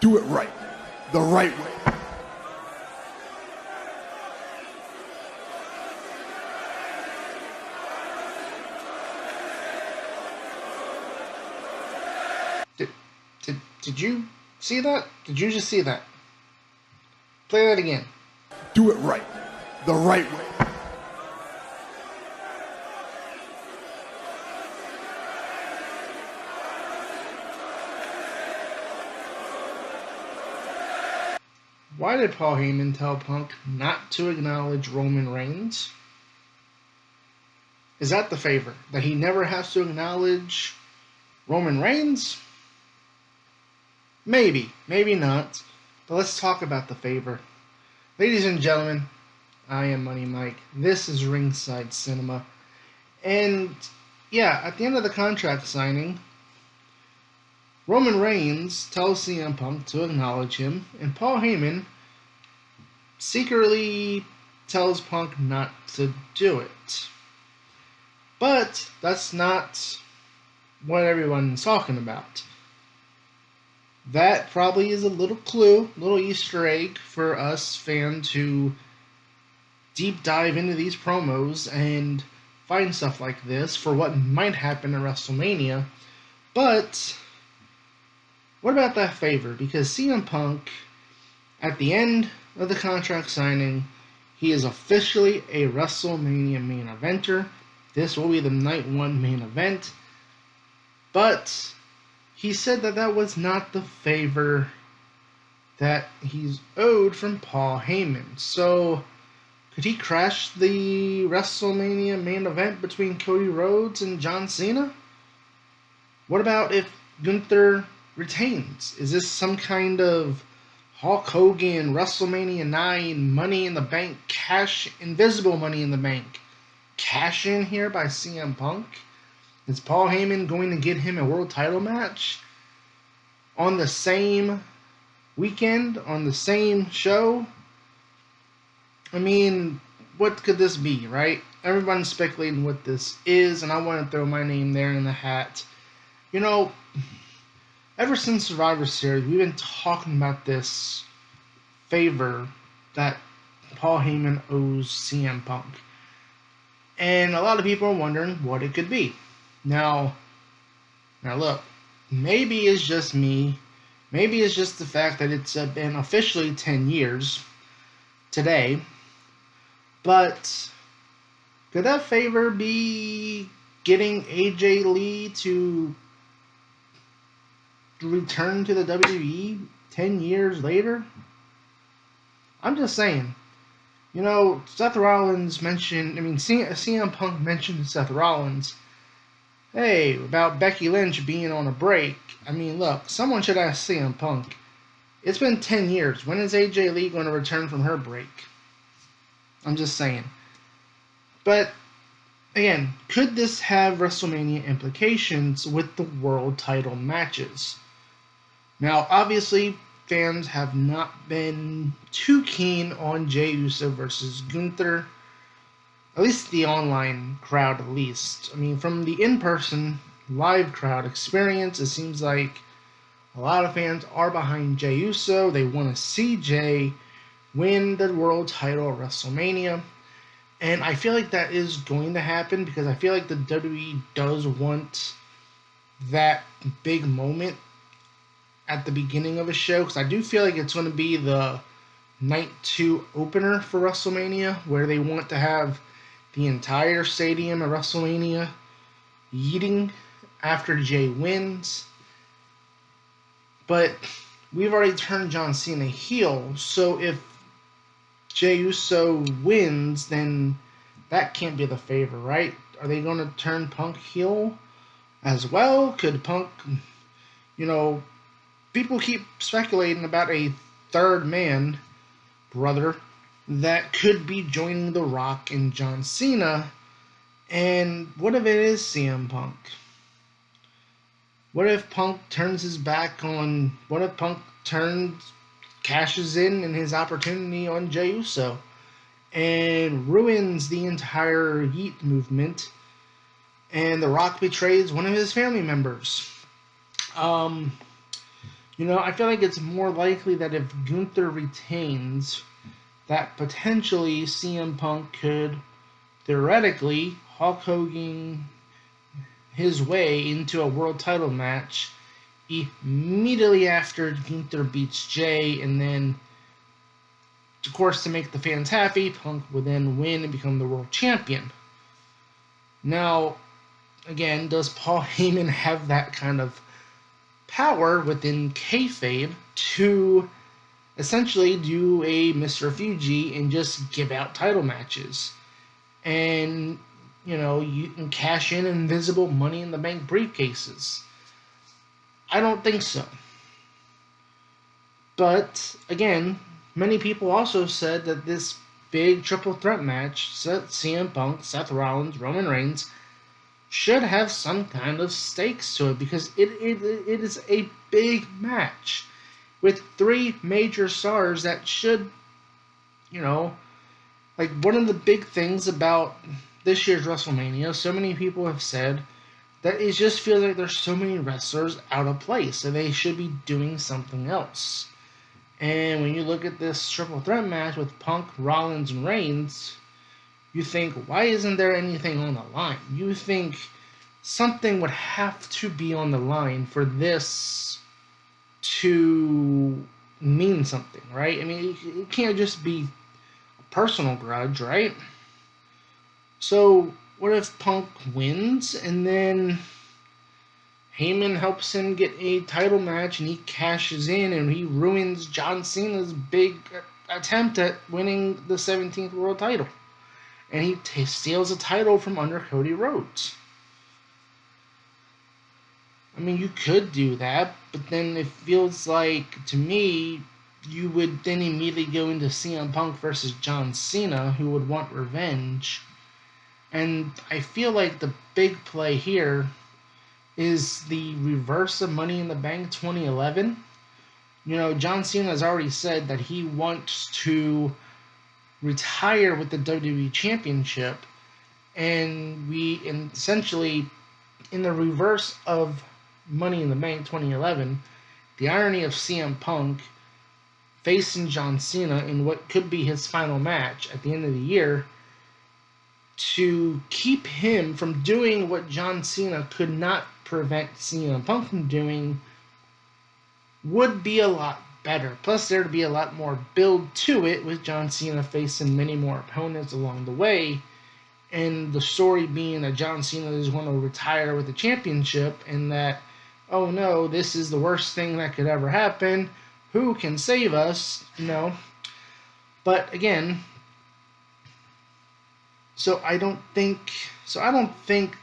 Do it right. The right way. Did you see that? Did you just see that? Play that again. Do it right. The right way. Why did Paul Heyman tell Punk not to acknowledge Roman Reigns? Is that the favor? That he never has to acknowledge Roman Reigns? Maybe. Maybe not. But let's talk about the favor. Ladies and gentlemen, I am Money Mike. This is Ringside Cinema. And yeah, at the end of the contract signing, Roman Reigns tells CM Punk to acknowledge him, and Paul Heyman secretly tells Punk not to do it. But that's not what everyone's talking about. That probably is a little clue, little Easter egg for us fans who deep dive into these promos and find stuff like this for what might happen at WrestleMania. But what about that favor? Because CM Punk, at the end of the contract signing, he is officially a WrestleMania main eventer. This will be the Night 1 main event. But he said that that was not the favor that he's owed from Paul Heyman. So, could he crash the WrestleMania main event between Cody Rhodes and John Cena? What about if Gunther retains? Is this some kind of Hulk Hogan WrestleMania 9 Money in the Bank invisible Money in the Bank cash in here by CM Punk? Is Paul Heyman going to get him a world title match on the same weekend, on the same show? I mean, what could this be, right? Everyone's speculating what this is, and I want to throw my name there in the hat. You know, ever since Survivor Series, we've been talking about this favor that Paul Heyman owes CM Punk. And a lot of people are wondering what it could be. Now look, maybe it's just me. Maybe it's just the fact that it's been officially 10 years today. But could that favor be getting AJ Lee to return to the WWE 10 years later? I'm just saying. You know, Seth Rollins mentioned, CM Punk mentioned to Seth Rollins, hey, about Becky Lynch being on a break. I mean, look, someone should ask CM Punk. It's been 10 years. When is AJ Lee going to return from her break? I'm just saying. But, again, could this have WrestleMania implications with the world title matches? Now, obviously, fans have not been too keen on Jey Uso versus Gunther. At least the online crowd, at least. I mean, from the in-person live crowd experience, it seems like a lot of fans are behind Jey Uso. They want to see Jey win the world title at WrestleMania. And I feel like that is going to happen because I feel like the WWE does want that big moment at the beginning of a show. Because I do feel like it's going to be the Night 2 opener for WrestleMania, where they want to have the entire stadium at WrestleMania yeeting after Jey wins. But we've already turned John Cena heel, so if Jey Uso wins, then that can't be the favor, right? Are they going to turn Punk heel as well? Could Punk, people keep speculating about a third man, brother, that could be joining The Rock and John Cena. And what if it is CM Punk? What if Punk turns his back on... What if Punk cashes in his opportunity on Jey Uso and ruins the entire Yeet movement, and The Rock betrays one of his family members? I feel like it's more likely that if Gunther retains, that potentially CM Punk could theoretically Hulk Hogan his way into a world title match immediately after Gunther beats Jay, and then, of course, to make the fans happy, Punk would then win and become the world champion. Now, again, does Paul Heyman have that kind of power within kayfabe to essentially do a Mr. Fuji and just give out title matches? And, you can cash in invisible Money in the Bank briefcases. I don't think so. But, again, many people also said that this big triple threat match, CM Punk, Seth Rollins, Roman Reigns, should have some kind of stakes to it, because it is a big match with three major stars that should, like, one of the big things about this year's WrestleMania, so many people have said that it just feels like there's so many wrestlers out of place and they should be doing something else. And when you look at this triple threat match with Punk, Rollins, and Reigns, you think, why isn't there anything on the line? You think something would have to be on the line for this to mean something, right? I mean, it can't just be a personal grudge, right? So, what if Punk wins and then Heyman helps him get a title match and he cashes in and he ruins John Cena's big attempt at winning the 17th world title? And he steals a title from under Cody Rhodes. I mean, you could do that, but then it feels like, to me, you would then immediately go into CM Punk versus John Cena, who would want revenge. And I feel like the big play here is the reverse of Money in the Bank 2011. John Cena has already said that he wants to retire with the WWE Championship, and essentially, in the reverse of Money in the Bank 2011, the irony of CM Punk facing John Cena in what could be his final match at the end of the year, to keep him from doing what John Cena could not prevent CM Punk from doing, would be a lot better. Plus, there'd be a lot more build to it, with John Cena facing many more opponents along the way, and the story being that John Cena is going to retire with the championship, and that, oh no, this is the worst thing that could ever happen. Who can save us? But again, I don't think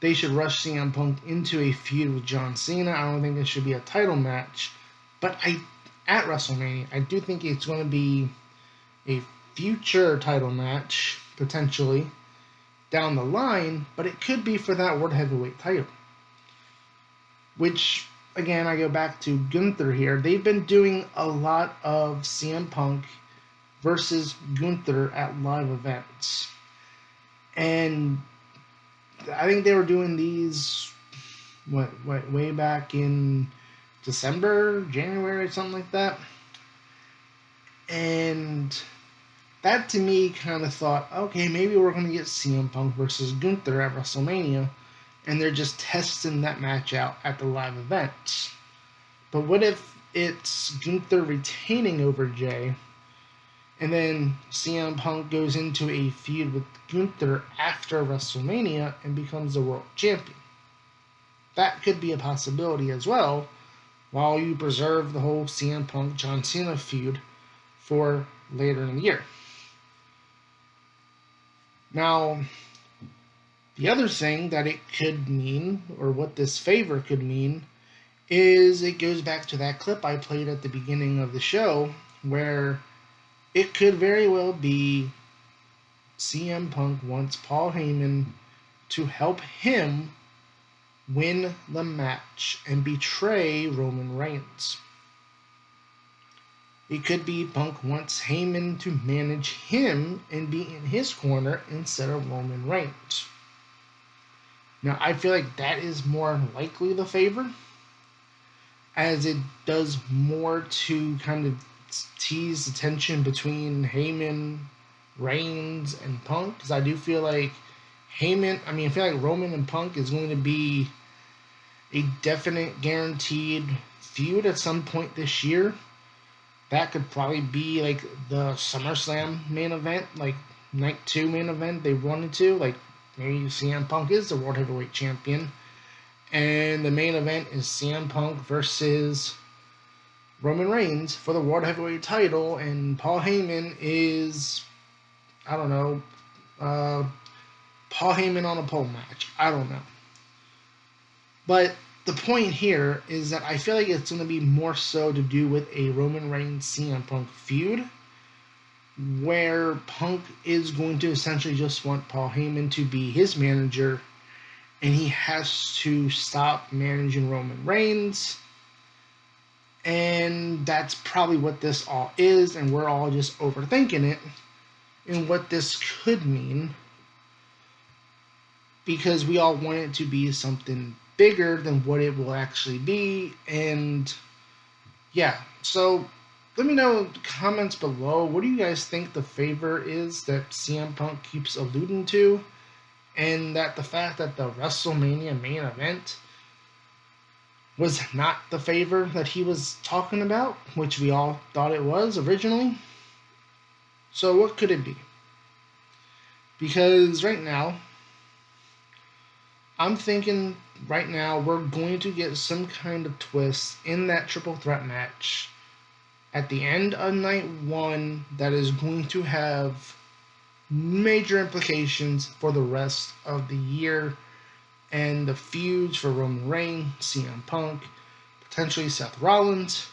they should rush CM Punk into a feud with John Cena. I don't think it should be a title match. But at WrestleMania, I do think it's going to be a future title match, potentially, down the line, but it could be for that World Heavyweight title. Which, again, I go back to Gunther here. They've been doing a lot of CM Punk versus Gunther at live events. And I think they were doing these way back in December, January, something like that. And that, to me, kind of thought, okay, maybe we're going to get CM Punk versus Gunther at WrestleMania, and they're just testing that match out at the live events. But what if it's Gunther retaining over Jay, and then CM Punk goes into a feud with Gunther after WrestleMania and becomes the world champion? That could be a possibility as well, while you preserve the whole CM Punk John Cena feud for later in the year. Now, the other thing that it could mean, or what this favor could mean, is it goes back to that clip I played at the beginning of the show, where it could very well be CM Punk wants Paul Heyman to help him win the match and betray Roman Reigns. It could be Punk wants Heyman to manage him and be in his corner instead of Roman Reigns. Now, I feel like that is more likely the favor, as it does more to kind of tease the tension between Heyman, Reigns, and Punk. Because I do feel like I feel like Roman and Punk is going to be a definite guaranteed feud at some point this year. That could probably be like the SummerSlam main event, like night 2 main event they wanted to. Like maybe CM Punk is the World Heavyweight Champion. And the main event is CM Punk versus Roman Reigns for the World Heavyweight title. And Paul Heyman is, I don't know, Paul Heyman on a pole match. I don't know. But the point here is that I feel like it's going to be more so to do with a Roman Reigns CM Punk feud, where Punk is going to essentially just want Paul Heyman to be his manager, and he has to stop managing Roman Reigns. And that's probably what this all is, and we're all just overthinking it and what this could mean, because we all want it to be something bigger than what it will actually be. And yeah, so let me know in the comments below, what do you guys think the favor is that CM Punk keeps alluding to, and that the fact that the WrestleMania main event was not the favor that he was talking about, which we all thought it was originally. So what could it be? Because right now, I'm thinking right now we're going to get some kind of twist in that triple threat match at the end of night 1 that is going to have major implications for the rest of the year and the feuds for Roman Reigns, CM Punk, potentially Seth Rollins.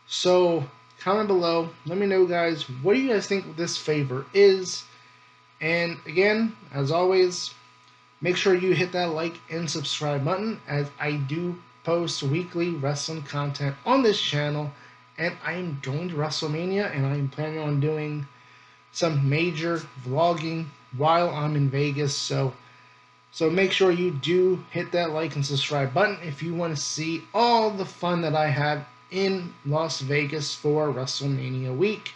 So comment below, let me know, guys, what do you guys think this favor is? And again, as always, make sure you hit that like and subscribe button, as I do post weekly wrestling content on this channel, and I am going to WrestleMania, and I am planning on doing some major vlogging while I'm in Vegas. So make sure you do hit that like and subscribe button if you want to see all the fun that I have in Las Vegas for WrestleMania week.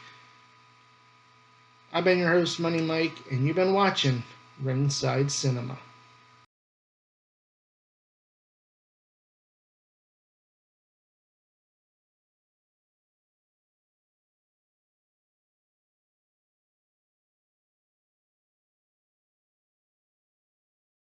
I've been your host, Money Mike, and you've been watching Ringside Cinema.